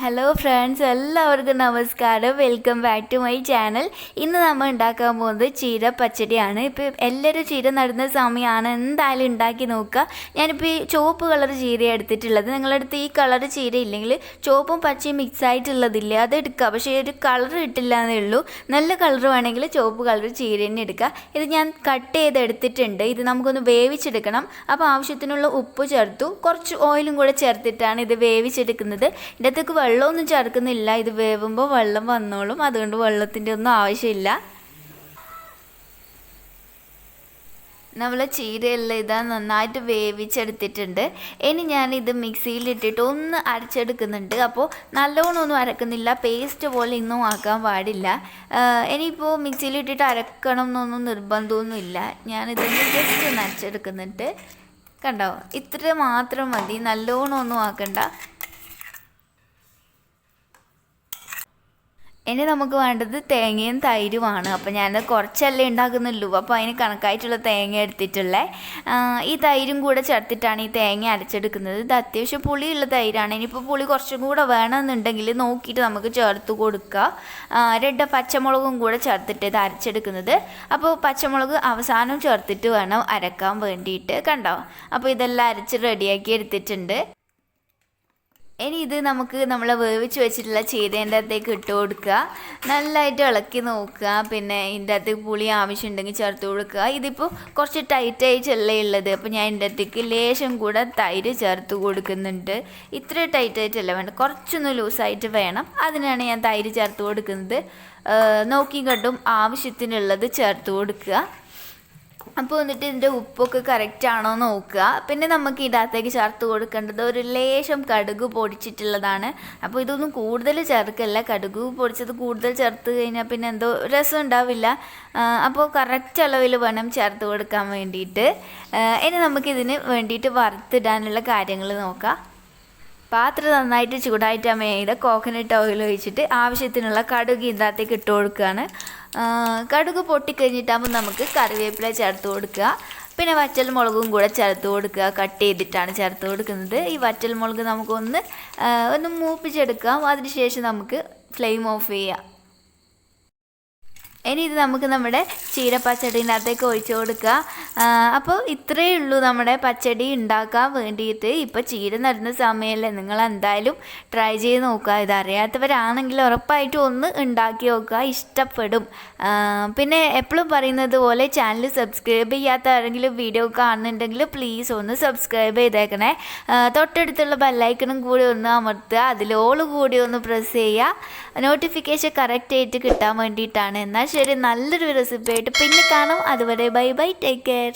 Hello friends, എല്ലാവർക്കും നമസ്കാരം. Welcome back to my channel. ഇന്ന് നമ്മൾ ഉണ്ടാക്കാൻ പോകുന്നത് ചീര പച്ചടിയാണ്. ഇപ്പോൾ എല്ലാവരും ചീര നടുന്ന സമയമാണ്, എന്തായാലും ഉണ്ടാക്കി നോക്കുക. ഞാനിപ്പോൾ ഈ ചുവപ്പ് കളർ ചീരയാണ് എടുത്തിട്ടുള്ളത്. നിങ്ങളുടെ അടുത്ത് ഈ കളർ ചീര ഇല്ലെങ്കിൽ ചുവപ്പും പച്ചയും മിക്സ് ആയിട്ടുള്ളതില്ലേ, അത് എടുക്കുക. പക്ഷേ ഒരു കളർ ഇട്ടില്ല എന്നേ ഉള്ളൂ. നല്ല കളർ വേണമെങ്കിൽ ചുവപ്പ് കളർ ചീര തന്നെ എടുക്കുക. ഇത് ഞാൻ കട്ട് ചെയ്ത് എടുത്തിട്ടുണ്ട്. ഇത് നമുക്കൊന്ന് വേവിച്ചെടുക്കണം. അപ്പോൾ ആവശ്യത്തിനുള്ള ഉപ്പ് ചേർത്തു, കുറച്ച് ഓയിലും കൂടെ ചേർത്തിട്ടാണ് ഇത് വേവിച്ചെടുക്കുന്നത്. ഇതിനകത്തേക്ക് വെള്ളമൊന്നും ചേർക്കുന്നില്ല. ഇത് വേവുമ്പോൾ വെള്ളം വന്നോളും, അതുകൊണ്ട് വെള്ളത്തിൻ്റെ ഒന്നും ആവശ്യമില്ല. നമ്മൾ ചീരയെല്ലാം ഇതാ നന്നായിട്ട് വേവിച്ചെടുത്തിട്ടുണ്ട്. ഇനി ഞാനിത് മിക്സിയിലിട്ടിട്ട് ഒന്ന് അരച്ചെടുക്കുന്നുണ്ട്. അപ്പോൾ നല്ലോണം ഒന്നും അരക്കുന്നില്ല, പേസ്റ്റ് പോലെ ഇന്നും ആക്കാൻ പാടില്ല. ഇനിയിപ്പോൾ മിക്സിയിലിട്ടിട്ട് അരക്കണം എന്നൊന്നും നിർബന്ധമൊന്നുമില്ല. ഞാനിതൊന്ന് ജസ്റ്റ് ഒന്ന് അരച്ചെടുക്കുന്നുണ്ട്. കണ്ടോ, ഇത്ര മാത്രം മതി, നല്ലോണം ഒന്നും ആക്കണ്ട. ഇനി നമുക്ക് വേണ്ടത് തേങ്ങയും തൈരുമാണ്. അപ്പോൾ ഞാൻ കുറച്ചല്ലേ ഉണ്ടാക്കുന്നുള്ളൂ, അപ്പോൾ അതിന് കണക്കായിട്ടുള്ള തേങ്ങ എടുത്തിട്ടുള്ളത്. ഈ തൈരും കൂടെ ചേർത്തിട്ടാണ് ഈ തേങ്ങ അരച്ചെടുക്കുന്നത്. ഇത് അത്യാവശ്യം പുളിയുള്ള തൈരാണ്. ഇനിയിപ്പോൾ പുളി കുറച്ചും കൂടെ വേണമെന്നുണ്ടെങ്കിൽ നോക്കിയിട്ട് നമുക്ക് ചേർത്ത് കൊടുക്കുക. 2 പച്ചമുളകും കൂടെ ചേർത്തിട്ട് ഇത് അരച്ചെടുക്കുന്നത്. അപ്പോൾ പച്ചമുളക് അവസാനം ചേർത്തിട്ട് വേണം അരക്കാൻ വേണ്ടിയിട്ട്. കണ്ടോ, അപ്പോൾ ഇതെല്ലാം അരച്ച് റെഡിയാക്കി എടുത്തിട്ടുണ്ട്. ഇനി ഇത് നമുക്ക് നമ്മൾ വേവിച്ച് വെച്ചിട്ടുള്ള ചീരേൻ്റെ അകത്തേക്ക് ഇട്ട് കൊടുക്കുക. നല്ലതായിട്ട് ഇളക്കി നോക്കുക. പിന്നെ ഇതിൻ്റെ അകത്തേക്ക് പുളി ആവശ്യമുണ്ടെങ്കിൽ ചേർത്ത് കൊടുക്കുക. ഇതിപ്പോൾ കുറച്ച് ടൈറ്റായിട്ടല്ലേ ഉള്ളത്, അപ്പോൾ ഞാൻ ഇതിൻ്റെ അകത്തേക്ക് ലേശം കൂടെ തൈര് ചേർത്ത് കൊടുക്കുന്നുണ്ട്. ഇത്ര ടൈറ്റായിട്ടല്ല വേണ്ട, കുറച്ചൊന്ന് ലൂസായിട്ട് വേണം. അതിനാണ് ഞാൻ തൈര് ചേർത്ത് കൊടുക്കുന്നത്. നോക്കി കണ്ടും ആവശ്യത്തിനുള്ളത് ചേർത്ത് കൊടുക്കുക. അപ്പോൾ എന്നിട്ട് ഇതിൻ്റെ ഉപ്പൊക്കെ കറക്റ്റാണോ നോക്കുക. പിന്നെ നമുക്ക് ഇതിനകത്തേക്ക് ചേർത്ത് കൊടുക്കേണ്ടത് ഒരു ലേശം കടുക് പൊടിച്ചിട്ടുള്ളതാണ്. അപ്പോൾ ഇതൊന്നും കൂടുതൽ ചേർക്കല്ല. കടുക് പൊടിച്ചത് കൂടുതൽ ചേർത്ത് കഴിഞ്ഞാൽ പിന്നെ എന്തോ രസം ഉണ്ടാവില്ല. അപ്പോൾ കറക്റ്റ് അളവിൽ വേണം ചേർത്ത് കൊടുക്കാൻ വേണ്ടിയിട്ട്. ഇനി നമുക്കിതിന് വേണ്ടിയിട്ട് വറുത്തിടാനുള്ള കാര്യങ്ങൾ നോക്കാം. പാത്രം നന്നായിട്ട് ചൂടായിട്ട് മേലെ കോക്കനട്ട് ഓയിൽ ഒഴിച്ചിട്ട് ആവശ്യത്തിനുള്ള കടുക് ഇതിനകത്തേക്ക് ഇട്ട് കൊടുക്കുകയാണ്. കടുക് പൊട്ടിക്കഴിഞ്ഞിട്ടാകുമ്പോൾ നമുക്ക് കറിവേപ്പില ചേർത്ത് കൊടുക്കുക. പിന്നെ വറ്റൽ മുളകും കൂടെ ചേർത്ത് കൊടുക്കുക. കട്ട് ചെയ്തിട്ടാണ് ചേർത്ത് കൊടുക്കുന്നത്. ഈ വറ്റൽ മുളക് നമുക്കൊന്ന് മൂപ്പിച്ചെടുക്കാം. അതിനുശേഷം നമുക്ക് ഫ്ലെയിം ഓഫ് ചെയ്യാം. ഇനി ഇത് നമുക്ക് നമ്മുടെ ചീര പച്ചടീൻ്റെ അകത്തേക്ക് ഒഴിച്ചു കൊടുക്കുക. അപ്പോൾ ഇത്രയേ ഉള്ളൂ നമ്മുടെ പച്ചടി ഉണ്ടാക്കാൻ വേണ്ടിയിട്ട്. ഇപ്പോൾ ചീര നടുന്ന സമയമല്ലേ, നിങ്ങൾ എന്തായാലും ട്രൈ ചെയ്ത് നോക്കുക. ഇതറിയാത്തവരാണെങ്കിൽ ഉറപ്പായിട്ടും ഒന്ന് ഉണ്ടാക്കി നോക്കുക, ഇഷ്ടപ്പെടും. പിന്നെ എപ്പോഴും പറയുന്നത് പോലെ ചാനൽ സബ്സ്ക്രൈബ് ചെയ്യാത്ത ആരെങ്കിലും വീഡിയോ കാണുന്നുണ്ടെങ്കിൽ പ്ലീസ് ഒന്ന് സബ്സ്ക്രൈബ് ചെയ്തേക്കണേ. തൊട്ടടുത്തുള്ള ബെല്ലൈക്കണും കൂടി ഒന്ന് അമർത്തുക, അതിലോള് കൂടി ഒന്ന് പ്രസ് ചെയ്യുക. നോട്ടിഫിക്കേഷൻ കറക്റ്റായിട്ട് കിട്ടാൻ വേണ്ടിയിട്ടാണ്. എന്നാൽ ശരി, നല്ലൊരു റെസിപ്പി ആയിട്ട് പിന്നെ കാണാം. അതുവരെ ബൈ ബൈ, ടേക്ക് കെയർ.